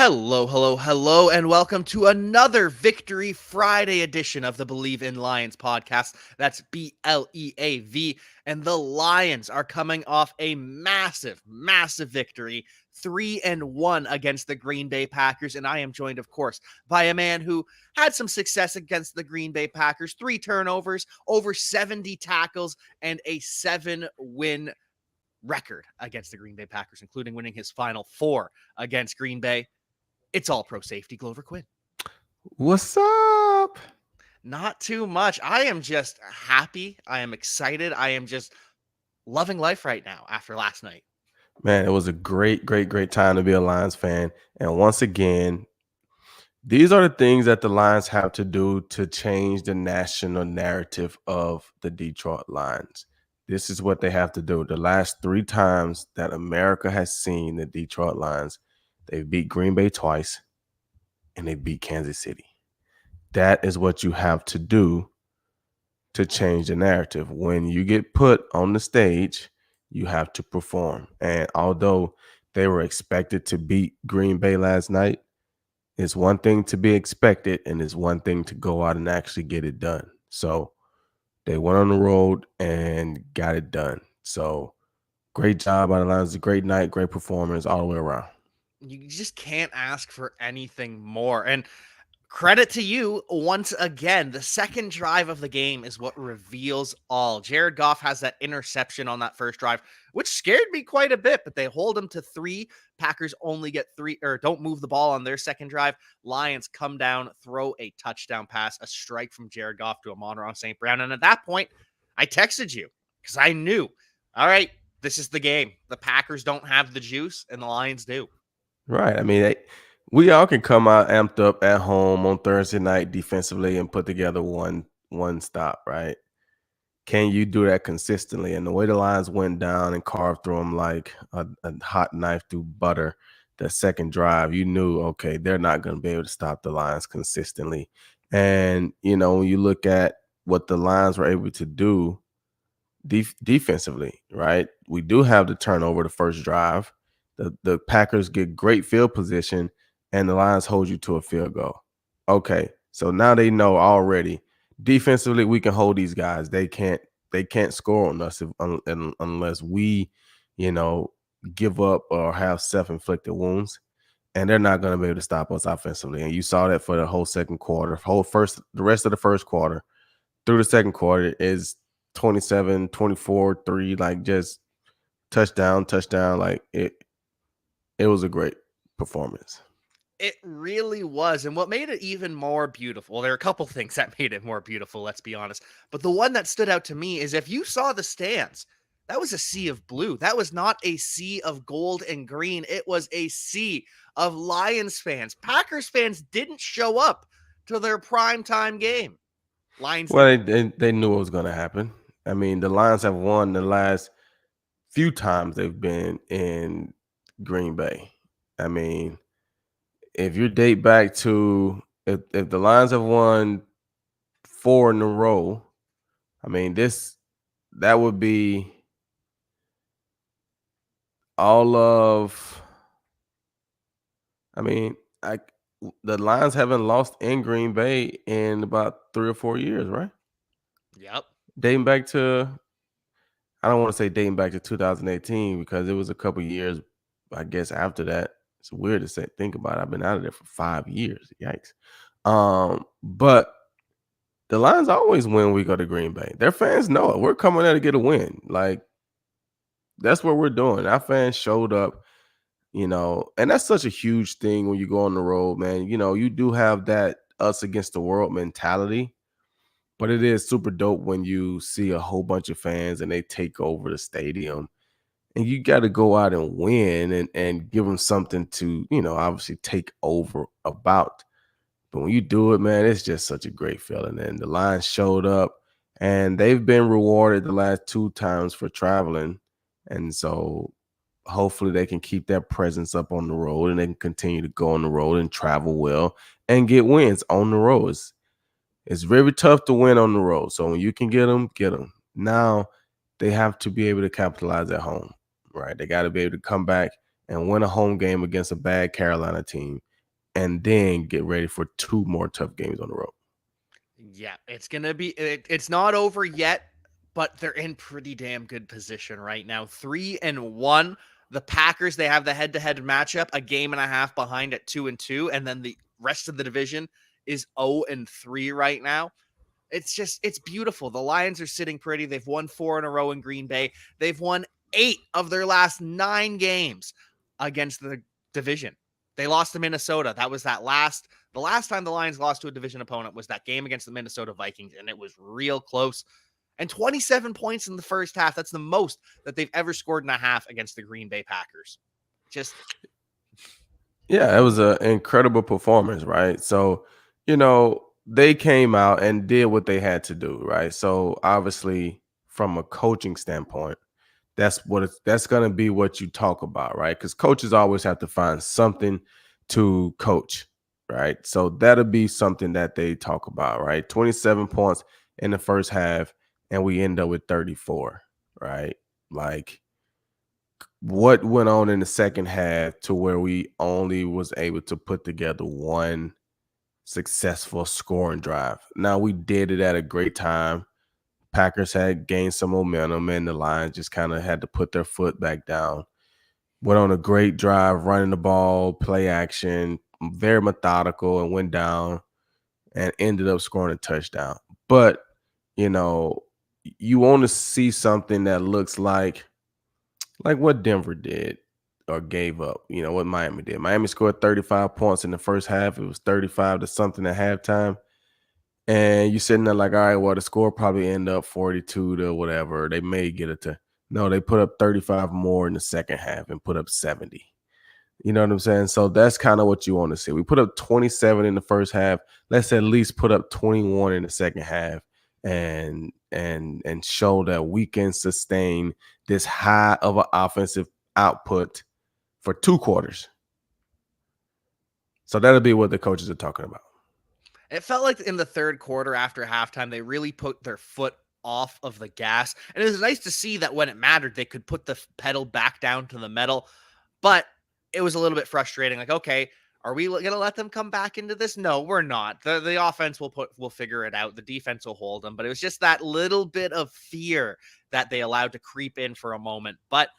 Hello, hello, hello, and welcome to another Victory Friday edition of the Believe in Lions podcast. That's BLEAV. And the Lions are coming off a massive victory, 3-1 against the Green Bay Packers. And I am joined, of course, by a man who had some success against the Green Bay Packers, 3 turnovers, over 70 tackles, and a 7-win record against the Green Bay Packers, including winning his final 4 against Green Bay. It's all pro safety Glover Quinn. What's up? Not too much. I am just happy. I am excited. I am just loving life right now after last night. Man, it was a great time to be a Lions fan. And once again, these are the things that the Lions have to do to change the national narrative of the Detroit Lions. This is what they have to do. The last 3 times that America has seen the Detroit Lions, they beat Green Bay twice and they beat Kansas City. That is what you have to do to change the narrative. When you get put on the stage, you have to perform. And although they were expected to beat Green Bay last night, it's one thing to be expected and it's one thing to go out and actually get it done. So they went on the road and got it done. So great job by the Lions. A great night, great performance all the way around. You just can't ask for anything more. And credit to you once again. The second drive of the game is what reveals all. Jared Goff has that interception on that first drive, which scared me quite a bit, but they hold him to 3. Packers only get 3 or don't move the ball on their second drive. Lions come down, throw a touchdown pass, a strike from Jared Goff to Amon-Ra St. Brown. And at that point, I texted you because I knew, all right, this is the game. The Packers don't have the juice and the Lions do. Right. I mean, we all can come out amped up at home on Thursday night defensively and put together one stop, right? Can you do that consistently? And the way the Lions went down and carved through them like a hot knife through butter, the second drive, you knew, okay, they're not going to be able to stop the Lions consistently. And, when you look at what the Lions were able to do defensively, right? We do have the turnover the first drive. The Packers get great field position, and the Lions hold you to a field goal. Okay, so now they know already defensively we can hold these guys. They can't score on us unless we, give up or have self-inflicted wounds, and they're not going to be able to stop us offensively. And you saw that for the whole second quarter, the rest of the first quarter through the second quarter is 27, 24, 3, like just touchdown. Like it was a great performance. It really was. And what made it even more beautiful, well, there are a couple things that made it more beautiful, let's be honest. But the one that stood out to me is if you saw the stands, that was a sea of blue. That was not a sea of gold and green. It was a sea of Lions fans. Packers fans didn't show up to their primetime game. Lions Well, did. they knew it was going to happen. I mean, the Lions have won the last few times they've been in Green Bay. I mean, if you date back to if the Lions have won 4 in a row, I mean, that would be all of. I mean, the Lions haven't lost in Green Bay in about 3 or 4 years, right? Yep. Dating back to, I don't want to say dating back to 2018 because it was a couple years, I guess, after that. It's weird to say, think about it. I've been out of there for 5 years. Yikes. But the Lions always win when we go to Green Bay. Their fans know it. We're coming there to get a win. Like, that's what we're doing. Our fans showed up, and that's such a huge thing when you go on the road, man. You do have that us against the world mentality, but it is super dope when you see a whole bunch of fans and they take over the stadium. And you got to go out and win and give them something to, obviously take over about. But when you do it, man, it's just such a great feeling. And the Lions showed up and they've been rewarded the last 2 times for traveling. And so hopefully they can keep that presence up on the road and they can continue to go on the road and travel well and get wins on the road. It's very tough to win on the road. So when you can get them, get them. Now they have to be able to capitalize at home, right? They got to be able to come back and win a home game against a bad Carolina team and then get ready for 2 more tough games on the road. Yeah, it's gonna be. It's not over yet, but they're in pretty damn good position right now. 3-1. The Packers, they have the head-to-head matchup, a game and a half behind at 2-2, and then the rest of the division is 0-3 right now. It's beautiful. The Lions are sitting pretty. They've won 4 in a row in Green Bay. They've won 8 of their last 9 games against the division. They lost to Minnesota. That was the last time the Lions lost to a division opponent was that game against the Minnesota Vikings, and it was real close. And 27 points in the first half. That's the most that they've ever scored in a half against the Green Bay Packers. Yeah, it was an incredible performance, right? So, they came out and did what they had to do, right? So, obviously, from a coaching standpoint, that's going to be what you talk about, right? Because coaches always have to find something to coach, right? So that'll be something that they talk about, right? 27 points in the first half, and we end up with 34, right? Like, what went on in the second half to where we only was able to put together one successful scoring drive? Now, we did it at a great time. Packers had gained some momentum, and the Lions just kind of had to put their foot back down. Went on a great drive, running the ball, play action, very methodical, and went down and ended up scoring a touchdown. But, you want to see something that looks like what Denver did or gave up, what Miami did. Miami scored 35 points in the first half. It was 35 to something at halftime. And you're sitting there like, all right, well, the score probably end up 42 to whatever. They may get it to. No, they put up 35 more in the second half and put up 70. You know what I'm saying? So that's kind of what you want to see. We put up 27 in the first half. Let's at least put up 21 in the second half and show that we can sustain this high of an offensive output for 2 quarters. So that'll be what the coaches are talking about. It felt like in the third quarter after halftime, they really put their foot off of the gas. And it was nice to see that when it mattered, they could put the pedal back down to the metal. But it was a little bit frustrating. Like, okay, are we going to let them come back into this? No, we're not. The offense will figure it out. The defense will hold them. But it was just that little bit of fear that they allowed to creep in for a moment. But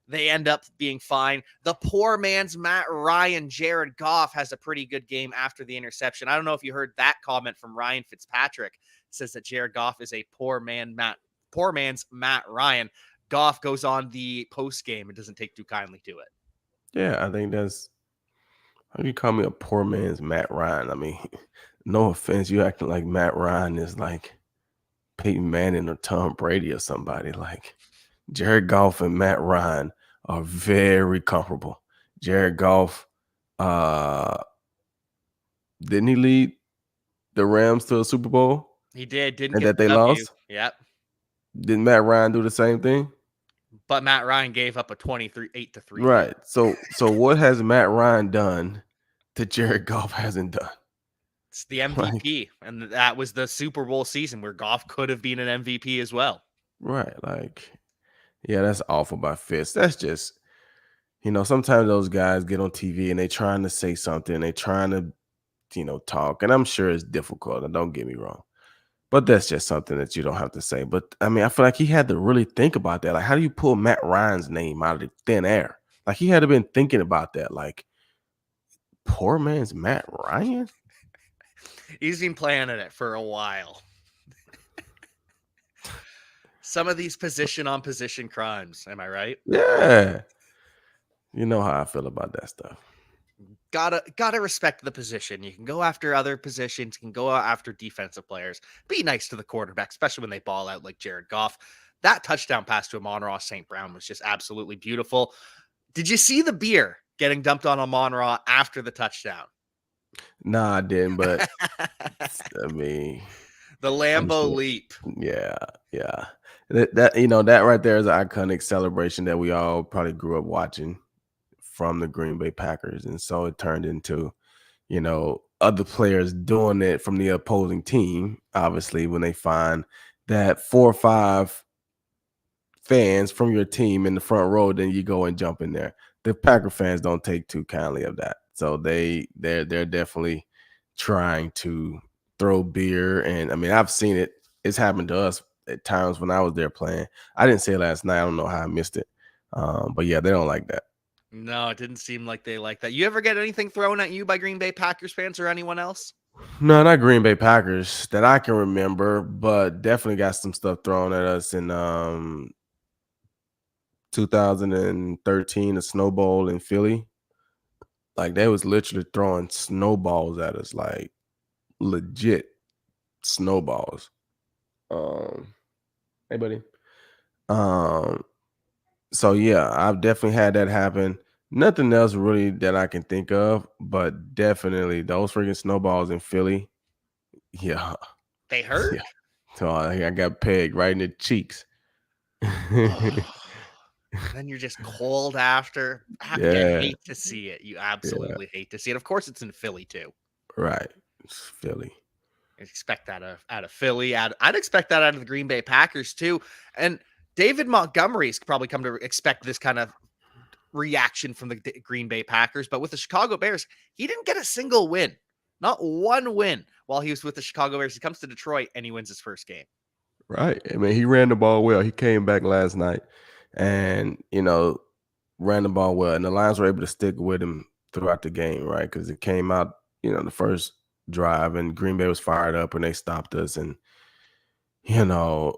they end up being fine. The poor man's Matt Ryan. Jared Goff has a pretty good game after the interception. I don't know if you heard that comment from Ryan Fitzpatrick. It says that Jared Goff is a poor man's Matt Ryan. Goff goes on the post game and doesn't take too kindly to it. Yeah, I think that's how you call me a poor man's Matt Ryan. I mean, no offense, you acting like Matt Ryan is like Peyton Manning or Tom Brady or somebody. Like, Jared Goff and Matt Ryan are very comparable. Jared Goff, didn't he lead the Rams to a Super Bowl? He did. Didn't And get that the they W. lost? Yep. Didn't Matt Ryan do the same thing? But Matt Ryan gave up a 8-3. Right. So what has Matt Ryan done that Jared Goff hasn't done? It's the MVP. And that was the Super Bowl season where Goff could have been an MVP as well. Right. Like, yeah, that's awful by Fitz. That's just, sometimes those guys get on TV and they trying to say something. They trying to, talk. And I'm sure it's difficult. And don't get me wrong. But that's just something that you don't have to say. But, I mean, I feel like he had to really think about that. Like, how do you pull Matt Ryan's name out of the thin air? Like, he had to been thinking about that. Like, poor man's Matt Ryan? He's been planning it for a while. Some of these position-on-position crimes. Am I right? Yeah. You know how I feel about that stuff. Gotta respect the position. You can go after other positions. You can go after defensive players. Be nice to the quarterback, especially when they ball out like Jared Goff. That touchdown pass to Amon-Ra St. Brown was just absolutely beautiful. Did you see the beer getting dumped on Amon-Ra after the touchdown? Nah, I didn't, but I mean, the Lambeau leap. Yeah. That right there is an iconic celebration that we all probably grew up watching from the Green Bay Packers. And so it turned into, other players doing it from the opposing team. Obviously, when they find that 4 or 5 fans from your team in the front row, then you go and jump in there. The Packer fans don't take too kindly of that. So they're definitely trying to throw beer, and I mean I've seen it. It's happened to us at times when I was there playing. I didn't say it last night. I don't know how I missed it. But yeah, they don't like that. No, it didn't seem like they like that. You ever get anything thrown at you by Green Bay Packers fans or anyone else? No, not Green Bay Packers that I can remember, but definitely got some stuff thrown at us in 2013, the Snow Bowl in Philly. Like they was literally throwing snowballs at us, like legit snowballs. Um, hey buddy. Um, so yeah, I've definitely had that happen. Nothing else really that I can think of, but definitely those freaking snowballs in Philly. Yeah, They yeah. hurt? So I got pegged right in the cheeks. Oh, then you're just cold after. You Yeah, hate to see it. You yeah, absolutely hate to see it. Of course, it's in Philly too. right. It's Philly. I'd expect that out of Philly. I'd expect that out of the Green Bay Packers too. And David Montgomery's probably come to expect this kind of reaction from the Green Bay Packers. But with the Chicago Bears, he didn't get a single win, not one win while he was with the Chicago Bears. He comes to Detroit and he wins his first game. Right. I mean, he ran the ball well. He came back last night and, ran the ball well. And the Lions were able to stick with him throughout the game, right? Because it came out, the first drive and Green Bay was fired up and they stopped us. You know,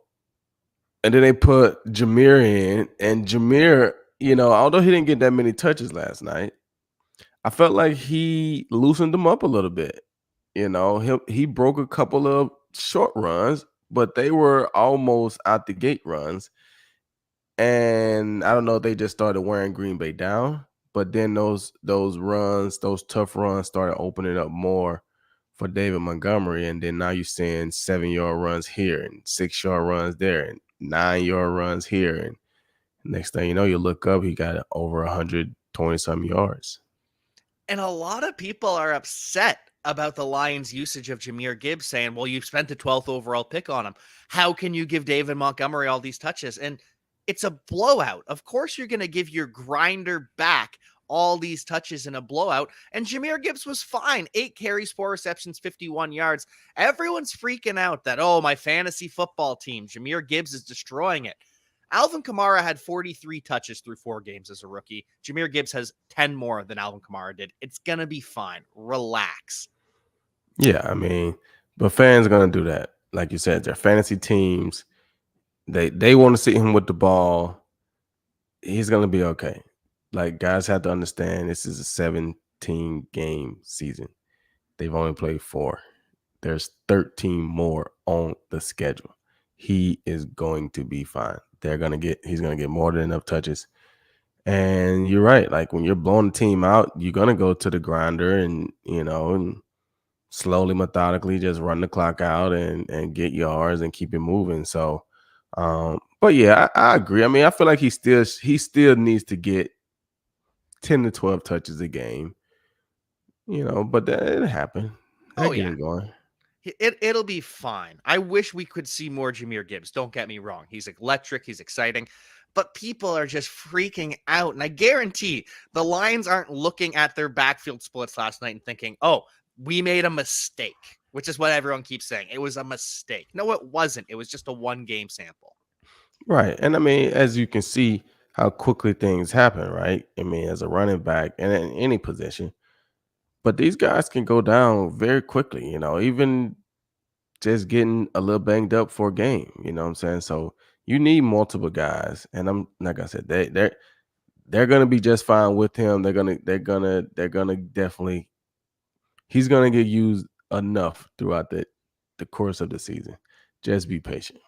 and then they put Jameer in. And Jameer, although he didn't get that many touches last night, I felt like he loosened them up a little bit. He broke a couple of short runs, but they were almost out the gate runs. And I don't know if they just started wearing Green Bay down, but then those runs, those tough runs started opening up more for David Montgomery. And then now you're seeing 7-yard runs here and 6-yard runs there and 9-yard runs here. And next thing you know, you look up, he got over 120 some yards. And a lot of people are upset about the Lions' usage of Jahmyr Gibbs, saying, well, you spent the 12th overall pick on him. How can you give David Montgomery all these touches? And it's a blowout. Of course, you're going to give your grinder back all these touches in a blowout. And Jahmyr Gibbs was fine. 8 carries, 4 receptions, 51 yards. Everyone's freaking out that, oh, my fantasy football team, Jahmyr Gibbs is destroying it. Alvin Kamara had 43 touches through 4 games as a rookie. Jahmyr Gibbs has 10 more than Alvin Kamara did. It's going to be fine. Relax. Yeah, I mean, but fans are going to do that. Like you said, their fantasy teams, they want to see him with the ball. He's going to be okay. Like, guys have to understand this is a 17-game season. They've only played 4. There's 13 more on the schedule. He is going to be fine. He's going to get more than enough touches. And you're right. Like, when you're blowing the team out, you're going to go to the grinder and slowly, methodically just run the clock out and get yards and keep it moving. So, but yeah, I agree. I mean, I feel like he still needs to get 10 to 12 touches a game, but it happened. Oh, Get yeah. him going. It'll be fine. I wish we could see more Jahmyr Gibbs. Don't get me wrong. He's electric. He's exciting. But people are just freaking out. And I guarantee the Lions aren't looking at their backfield splits last night and thinking, oh, we made a mistake, which is what everyone keeps saying. It was a mistake. No, it wasn't. It was just a 1-game sample. Right. And I mean, as you can see how quickly things happen, right? I mean, as a running back and in any position, but these guys can go down very quickly, even just getting a little banged up for a game, you know what I'm saying? So you need multiple guys. And I'm like I said, they're gonna be just fine with him. They're gonna definitely he's gonna get used enough throughout the course of the season. Just be patient.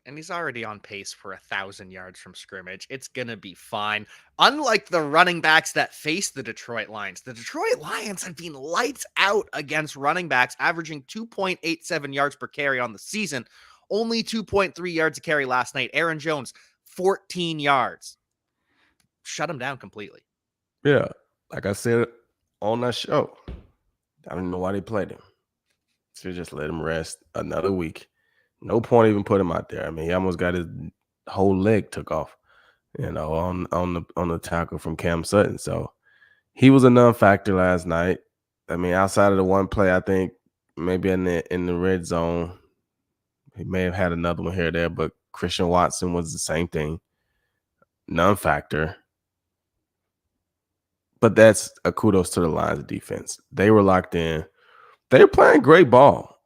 And he's already on pace for 1,000 yards from scrimmage. It's going to be fine. Unlike the running backs that face the Detroit Lions have been lights out against running backs, averaging 2.87 yards per carry on the season. Only 2.3 yards a carry last night. Aaron Jones, 14 yards. Shut him down completely. Yeah. Like I said on that show, I don't know why they played him. Should just let him rest another week. No point even put him out there. I mean, he almost got his whole leg took off, on the tackle from Cam Sutton. So He was a non-factor last night. I mean, outside of the one play, I think maybe in the red zone, he may have had another one here or there, but Christian Watson was the same thing, non-factor. But that's a kudos to the Lions defense. They were locked in. They were playing great ball.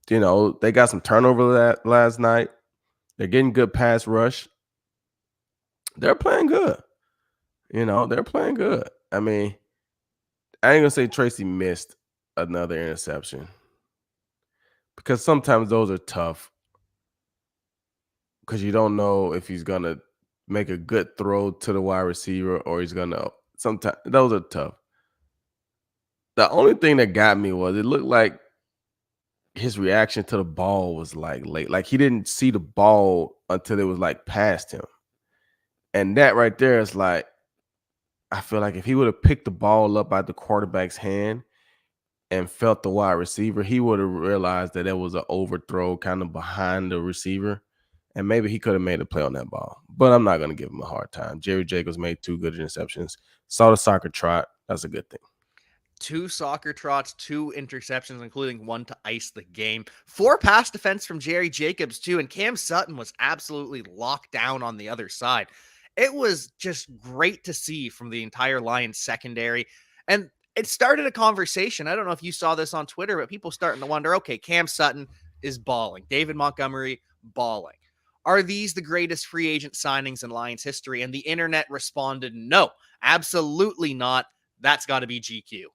You know, they got some turnover last night. They're getting good pass rush. They're playing good. You know, they're playing good. I mean, I ain't gonna say Tracy missed another interception because sometimes those are tough because you don't know if he's gonna make a good throw to the wide receiver or he's gonna. Sometimes those are tough. The only thing that got me was it looked like his reaction to the ball was like late. Like he didn't see the ball until it was like past him. And that right there is like, I feel like if he would have picked the ball up out the quarterback's hand and felt the wide receiver, he would have realized that it was an overthrow kind of behind the receiver. And maybe he could have made a play on that ball. But I'm not going to give him a hard time. Jerry Jacobs made 2 good interceptions. Saw the soccer trot. That's a good thing. 2 soccer trots, 2 interceptions, including 1 to ice the game. 4 pass defense from Jerry Jacobs, too. And Cam Sutton was absolutely locked down on the other side. It was just great to see from the entire Lions secondary. And it started a conversation. I don't know if you saw this on Twitter, but people starting to wonder, okay, Cam Sutton is balling. David Montgomery balling. Are these the greatest free agent signings in Lions history? And the internet responded, no, absolutely not. That's got to be GQ.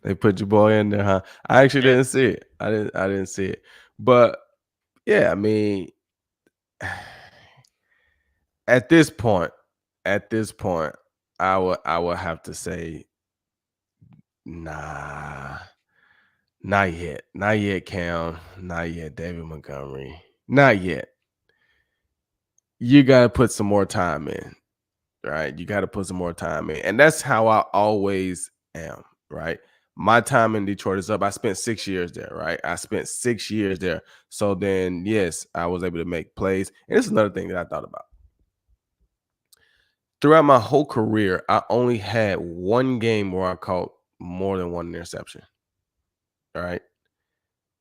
They put your boy in there, huh? I actually didn't see it. I didn't see it. But yeah, I mean, at this point, I would have to say, nah, not yet, Cam, not yet, David Montgomery, not yet. You gotta put some more time in. Right? You got to put some more time in. And that's how I always am, right? My time in Detroit is up. I spent 6 years there, right? I spent 6 years there. So then, yes, I was able to make plays. And this is another thing that I thought about. Throughout my whole career, I only had 1 game where I caught more than 1 interception. All right.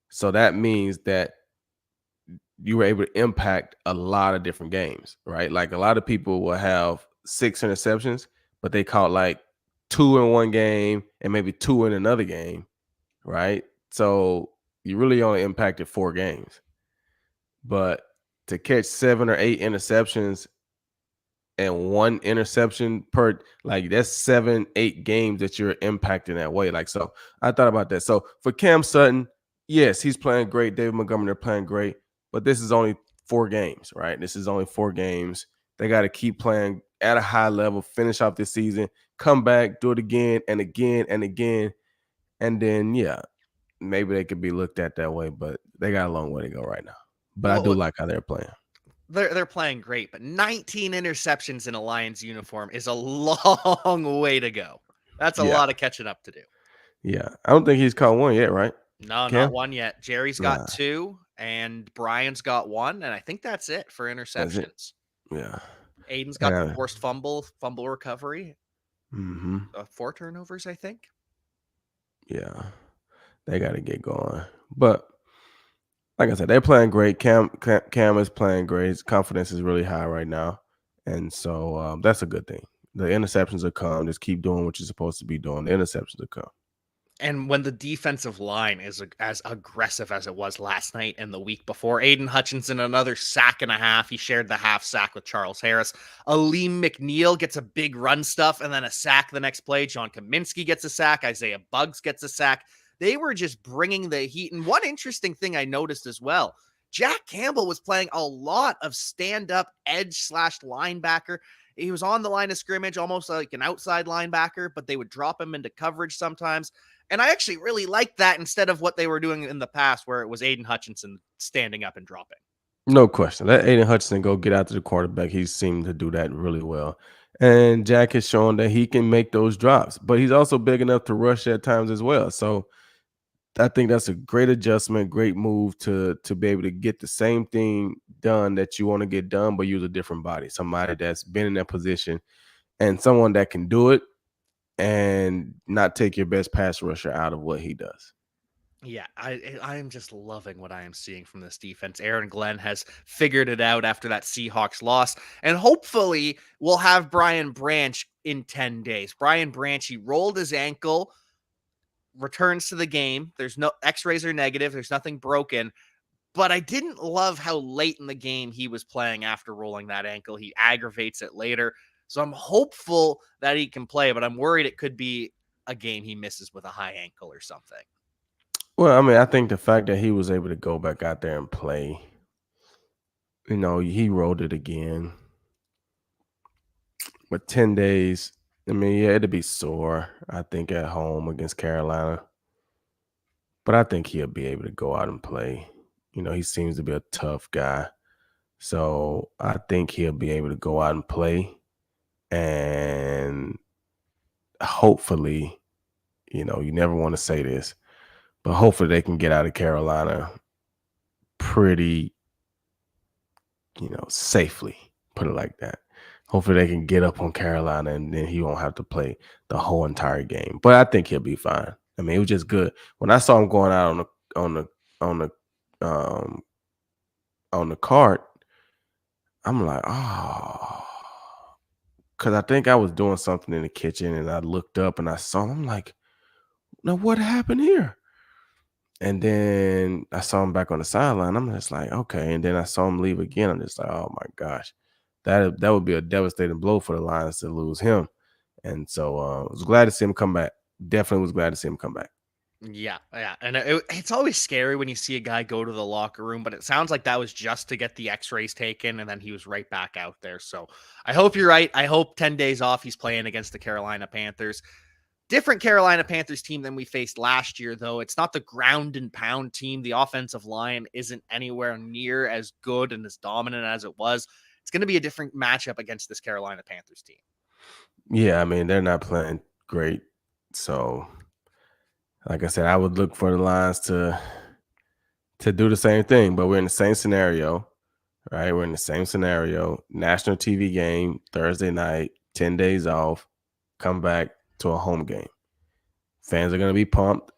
So that means that you were able to impact a lot of different games, right? Like a lot of people will have 6 interceptions, but they caught like 2 in one game and maybe 2 in another game, right? So you really only impacted 4 games. But to catch 7 or 8 interceptions and 1 interception per, like that's 7, 8 games that you're impacting that way. Like, so I thought about that. So for Cam Sutton, yes, he's playing great. David Montgomery, they're playing great. But this is only 4 games, right? This is only 4 games. They got to keep playing at a high level, finish off this season, come back, do it again and again and again. And then, yeah, maybe they could be looked at that way, but they got a long way to go right now. But I do like how they're playing. They're playing great, but 19 interceptions in a Lions uniform is a long way to go. That's a lot of catching up to do. Yeah. I don't think he's caught 1 yet, right? No, Cam? not 1 yet. Jerry's got 2 and Brian's got 1, and I think that's it for interceptions. Yeah. Aiden's got the forced fumble recovery. 4 turnovers, I think. Yeah. They got to get going. But like I said, they're playing great. Cam is playing great. His confidence is really high right now. And so that's a good thing. The interceptions will come. Just keep doing what you're supposed to be doing. The interceptions will come. And when the defensive line is as aggressive as it was last night and the week before, Aiden Hutchinson, another sack and a half. He shared the half sack with Charles Harris. Aleem McNeil gets a big run stuff and then a sack the next play. John Kaminsky gets a sack. Isaiah Buggs gets a sack. They were just bringing the heat. And one interesting thing I noticed as well, Jack Campbell was playing a lot of stand-up edge / linebacker. He was on the line of scrimmage, almost like an outside linebacker, but they would drop him into coverage sometimes. And I actually really liked that instead of what they were doing in the past, where it was Aiden Hutchinson standing up and dropping. No question. Let Aiden Hutchinson go get out to the quarterback. He seemed to do that really well. And Jack has shown that he can make those drops, but he's also big enough to rush at times as well. So I think that's a great adjustment, great move to be able to get the same thing done that you want to get done, but use a different body, somebody that's been in that position and someone that can do it and not take your best pass rusher out of what he does. Yeah, I am just loving what I am seeing from this defense. Aaron Glenn has figured it out after that Seahawks loss, and hopefully we'll have Brian Branch in 10 days. Brian Branch, he rolled his ankle, returns to the game. There's no X-rays are negative. There's nothing broken. But I didn't love how late in the game he was playing after rolling that ankle. He aggravates it later. So I'm hopeful that he can play, but I'm worried it could be a game he misses with a high ankle or something. Well, I mean, I think the fact that he was able to go back out there and play, he rolled it again. But 10 days, I mean, yeah, it'd be sore, I think, at home against Carolina. But I think he'll be able to go out and play. He seems to be a tough guy. So I think he'll be able to go out and play. And hopefully, you never want to say this, but hopefully they can get out of Carolina pretty, safely, put it like that. Hopefully they can get up on Carolina and then he won't have to play the whole entire game. But I think he'll be fine. I mean, it was just good. When I saw him going out on the cart, I'm like, oh, because I think I was doing something in the kitchen and I looked up and I saw him. I'm like, now what happened here? And then I saw him back on the sideline. I'm just like, okay. And then I saw him leave again. I'm just like, oh my gosh, that would be a devastating blow for the Lions to lose him. And so I was glad to see him come back. Definitely was glad to see him come back. Yeah, and it's always scary when you see a guy go to the locker room, but it sounds like that was just to get the X-rays taken, and then he was right back out there. So I hope you're right. I hope 10 days off he's playing against the Carolina Panthers. Different Carolina Panthers team than we faced last year, though. It's not the ground and pound team. The offensive line isn't anywhere near as good and as dominant as it was. It's going to be a different matchup against this Carolina Panthers team. Yeah, I mean, they're not playing great. So, like I said, I would look for the Lions to do the same thing, but we're in the same scenario, right? We're in the same scenario. National TV game, Thursday night, 10 days off, come back to a home game. Fans are going to be pumped.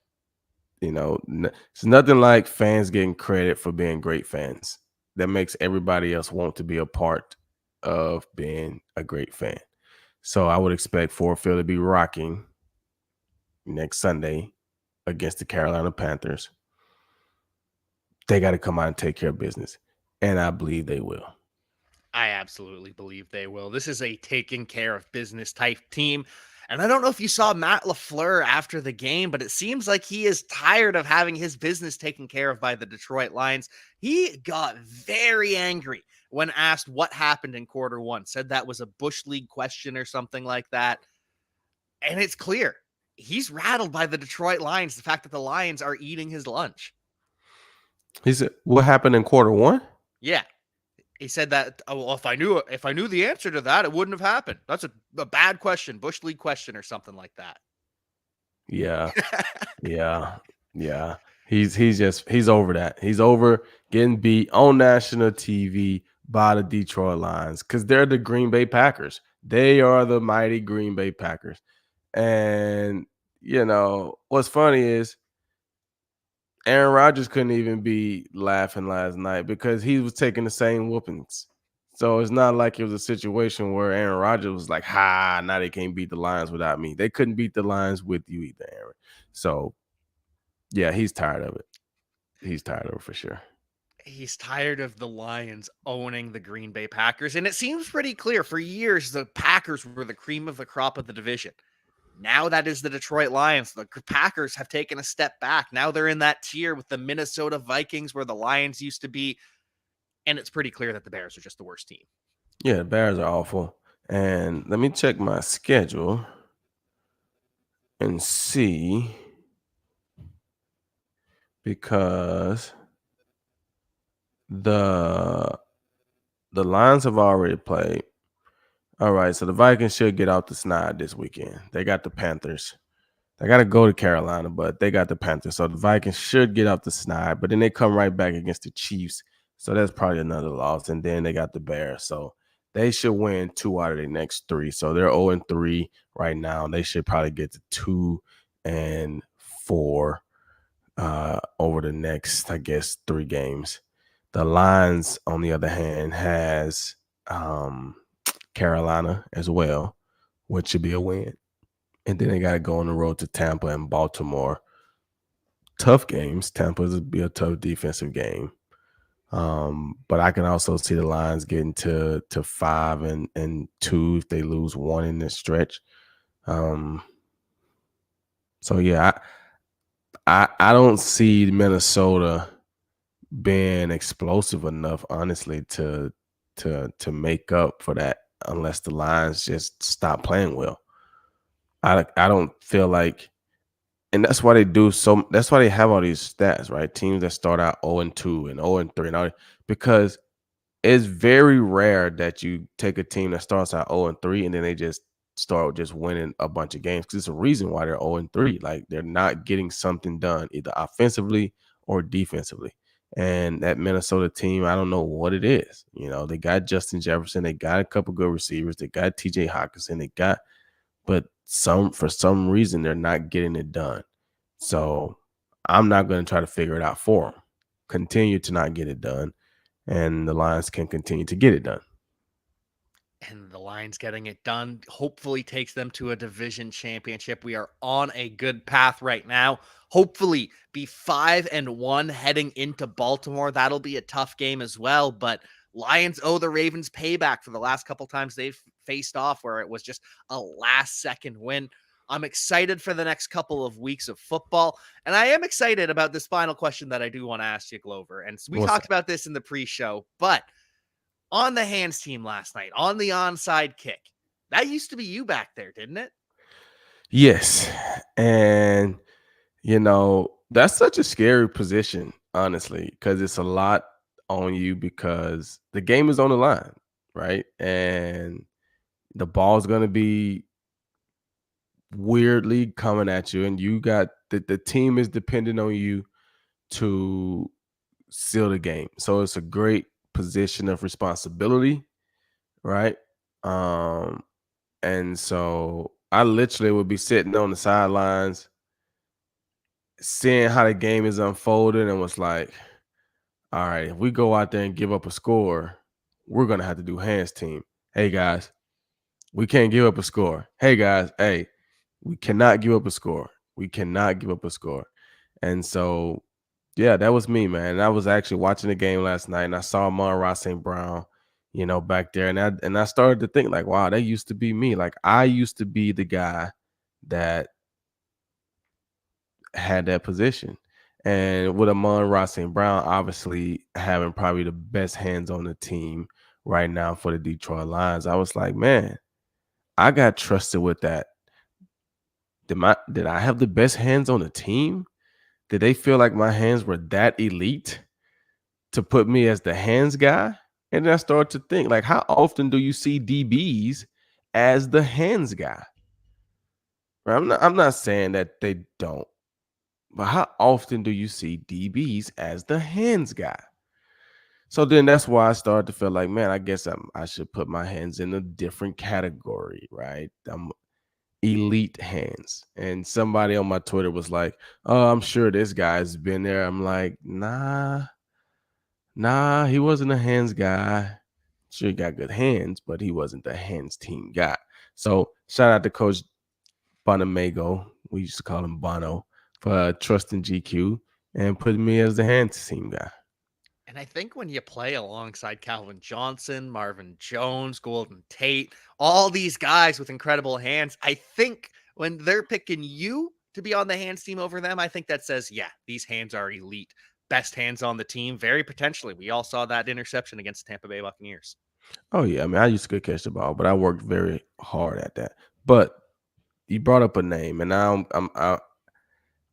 It's nothing like fans getting credit for being great fans. That makes everybody else want to be a part of being a great fan. So I would expect Ford Field to be rocking next Sunday against the Carolina Panthers. They got to come out and take care of business. And I believe they will. I absolutely believe they will. This is a taking care of business type team. And I don't know if you saw Matt LaFleur after the game, but it seems like he is tired of having his business taken care of by the Detroit Lions. He got very angry when asked what happened in quarter one, said that was a Bush League question or something like that. And it's clear he's rattled by the Detroit Lions, the fact that the Lions are eating his lunch. He said, what happened in quarter one? Yeah. He said that, oh, well, if I knew the answer to that, it wouldn't have happened. That's a bad question, Bush League question or something like that. Yeah. Yeah. He's over that. He's over getting beat on national TV by the Detroit Lions because they're the Green Bay Packers. They are the mighty Green Bay Packers. And, what's funny is Aaron Rodgers couldn't even be laughing last night because he was taking the same whoopings. So it's not like it was a situation where Aaron Rodgers was like, now they can't beat the Lions without me. They couldn't beat the Lions with you either, Aaron. So, yeah, he's tired of it. He's tired of it for sure. He's tired of the Lions owning the Green Bay Packers. And it seems pretty clear for years the Packers were the cream of the crop of the division. Now that is the Detroit Lions. The Packers have taken a step back. Now they're in that tier with the Minnesota Vikings where the Lions used to be. And it's pretty clear that the Bears are just the worst team. Yeah, the Bears are awful. And let me check my schedule and see, because the Lions have already played. All right, so the Vikings should get out the snide this weekend. They got the Panthers. They got to go to Carolina, but they got the Panthers. So the Vikings should get off the snide, but then they come right back against the Chiefs. So that's probably another loss. And then they got the Bears. So they should win 2 out of their next 3. So they're 0-3 right now. They should probably get to 2-4 over the next, I guess, 3 games. The Lions, on the other hand, has Carolina as well, which should be a win. And then they got to go on the road to Tampa and Baltimore. Tough games. Tampa's be a tough defensive game. But I can also see the Lions getting to 5-2 if they lose 1 in this stretch. So yeah, I don't see Minnesota being explosive enough, honestly, to make up for that unless the Lions just stop playing well. I don't feel like, and that's why they do so. That's why they have all these stats, right? Teams that start out 0-2 and 0-3 and all that, because it's very rare that you take a team that starts out 0-3 and then they just start just winning a bunch of games. Because it's a reason why they're 0-3. Like, they're not getting something done either offensively or defensively. And that Minnesota team, I don't know what it is. You know, they got Justin Jefferson, they got a couple good receivers, they got TJ Hockenson, but for some reason they're not getting it done. So I'm not going to try to figure it out for them. Continue to not get it done, and the Lions can continue to get it done. And the Lions getting it done hopefully takes them to a division championship. We are on a good path right now. Hopefully be 5-1 heading into Baltimore. That'll be a tough game as well, but Lions owe the Ravens payback for the last couple times they've faced off where it was just a last-second win. I'm excited for the next couple of weeks of football, and I am excited about this final question that I do want to ask you, Glover. And we talked about this in the pre-show, but on the hands team last night, on the onside kick, that used to be you back there, didn't it? Yes. And, that's such a scary position, honestly, because it's a lot on you because the game is on the line, right? And the ball's going to be weirdly coming at you, and you got the team is dependent on you to seal the game. So it's a great position of responsibility, right? And so I literally would be sitting on the sidelines seeing how the game is unfolding and was like, all right, if we go out there and give up a score, we're gonna have to do hands team. Hey guys, we can't give up a score. Hey guys, hey, we cannot give up a score. We cannot give up a score. And so, yeah, that was me, man. And I was actually watching the game last night, and I saw Amon-Ra St. Brown, back there, and I started to think like, wow, that used to be me. Like, I used to be the guy that had that position. And with Amon-Ra St. Brown obviously having probably the best hands on the team right now for the Detroit Lions, I was like, man, I got trusted with that. Did I have the best hands on the team? Did they feel like my hands were that elite to put me as the hands guy? And then I started to think, like, how often do you see DBs as the hands guy? Right? I'm not saying that they don't, but how often do you see DBs as the hands guy? So then that's why I started to feel like, man, I guess I should put my hands in a different category, right? I'm elite hands. And somebody on my Twitter was like, oh, I'm sure this guy's been there. I'm like, nah, he wasn't a hands guy. Sure, he got good hands, but he wasn't the hands team guy. So shout out to Coach Bonamago. We used to call him Bono, for trusting GQ and putting me as the hands team guy. And I think when you play alongside Calvin Johnson, Marvin Jones, Golden Tate, all these guys with incredible hands, I think when they're picking you to be on the hands team over them, I think that says, yeah, these hands are elite. Best hands on the team, very potentially. We all saw that interception against the Tampa Bay Buccaneers. Oh, yeah. I mean, I used to catch the ball, but I worked very hard at that. But you brought up a name, and now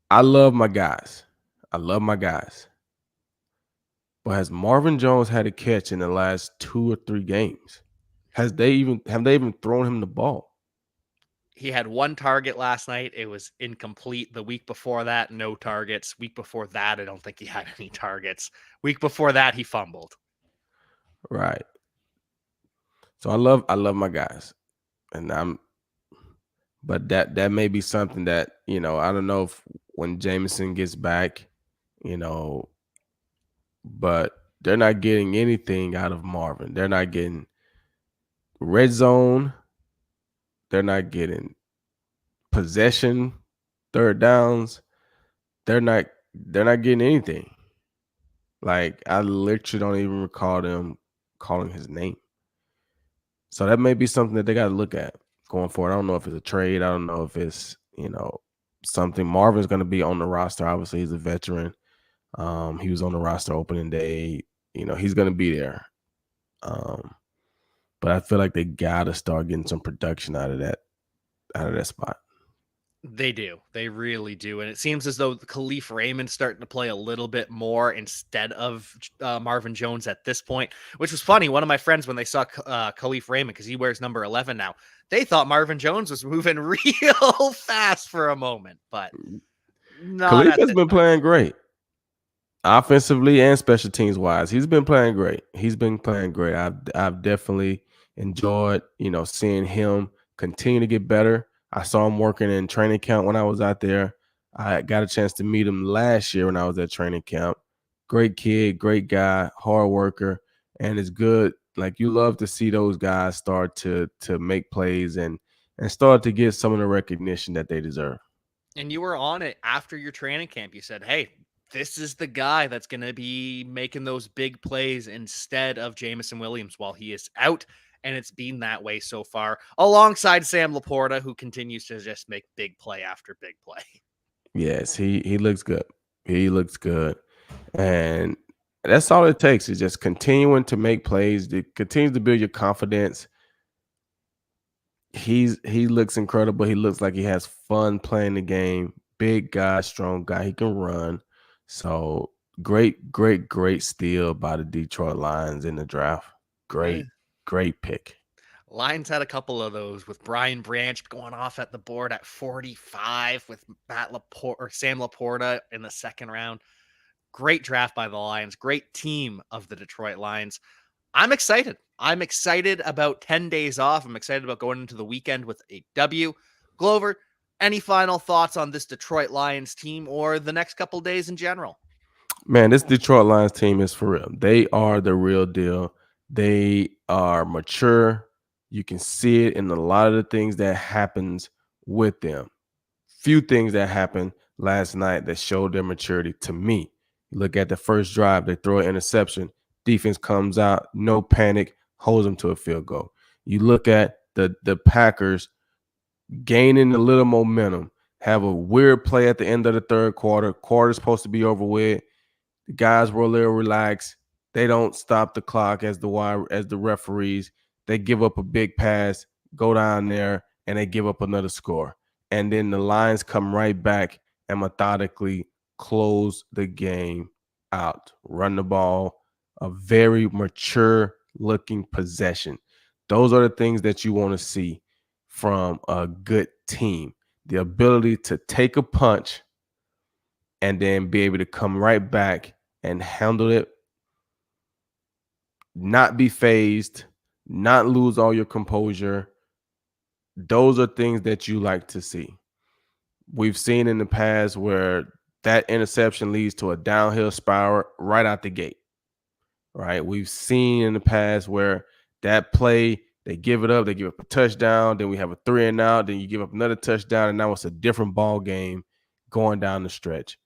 I love my guys. I love my guys. But has Marvin Jones had a catch in the last 2 or 3 games? Have they even thrown him the ball? He had 1 target last night. It was incomplete. The week before that, no targets. Week before that, I don't think he had any targets. Week before that, he fumbled. Right. So I love my guys. And but that may be something that, I don't know if when Jameson gets back, you know, but they're not getting anything out of Marvin. They're not getting red zone. They're not getting possession, third downs. They're not getting anything. Like, I literally don't even recall them calling his name. So that may be something that they got to look at going forward. I don't know if it's a trade. I don't know if it's, something. Marvin's going to be on the roster. Obviously, he's a veteran. He was on the roster opening day. He's going to be there. But I feel like they got to start getting some production out of that spot. They do. They really do. And it seems as though Khalif Raymond's starting to play a little bit more instead of Marvin Jones at this point, which was funny. One of my friends, when they saw Khalif Raymond, because he wears number 11 now, they thought Marvin Jones was moving real fast for a moment, but not Khalif at has this been time. playing great. Offensively and special teams wise, he's been playing great. I've definitely enjoyed, seeing him continue to get better. I saw him working in training camp when I was out there. I got a chance to meet him last year when I was at training camp. Great kid, great guy, hard worker, and it's good. Like, you love to see those guys start to make plays and start to get some of the recognition that they deserve. And you were on it after your training camp. You said, hey, this is the guy that's going to be making those big plays instead of Jameson Williams while he is out. And it's been that way so far, alongside Sam Laporta, who continues to just make big play after big play. Yes, he looks good. He looks good. And that's all it takes, is just continuing to make plays, to continue to build your confidence. He looks incredible. He looks like he has fun playing the game. Big guy, strong guy. He can run. So great steal by the Detroit Lions in the draft. Great, great pick. Lions had a couple of those with Brian Branch going off at the board at 45 with Matt Laporta or Sam Laporta in the second round. Great draft by the Lions. Great team of the Detroit Lions. I'm excited. I'm excited about 10 days off. I'm excited about going into the weekend with a W. Glover, any final thoughts on this Detroit Lions team or the next couple days in general? Man, this Detroit Lions team is for real. They are the real deal. They are mature. You can see it in a lot of the things that happens with them. Few things that happened last night that showed their maturity to me. You look at the first drive, they throw an interception. Defense comes out, no panic, holds them to a field goal. You look at the Packers gaining a little momentum, have a weird play at the end of the third quarter. Quarter's supposed to be over with. The guys were a little relaxed. They don't stop the clock as the referees. They give up a big pass, go down there, and they give up another score. And then the Lions come right back and methodically close the game out. Run the ball, a very mature looking possession. Those are the things that you want to see from a good team. The ability to take a punch and then be able to come right back and handle it, not be phased, not lose all your composure. Those are things that you like to see. We've seen in the past where that interception leads to a downhill spiral right out the gate, right? We've seen in the past where that play, they give it up, they give up a touchdown, then we have a 3 and out, then you give up another touchdown, and now it's a different ball game going down the stretch.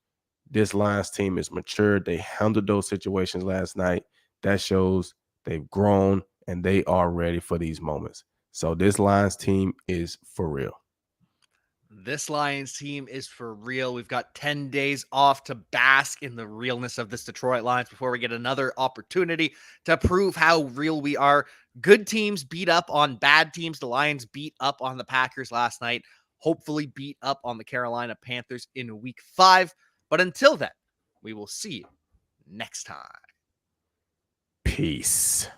This Lions team is mature. They handled those situations last night. That shows they've grown and they are ready for these moments. So this Lions team is for real. This Lions team is for real. We've got 10 days off to bask in the realness of this Detroit Lions before we get another opportunity to prove how real we are. Good teams beat up on bad teams. The Lions beat up on the Packers last night, hopefully beat up on the Carolina Panthers in week 5. But until then, we will see you next time. Peace.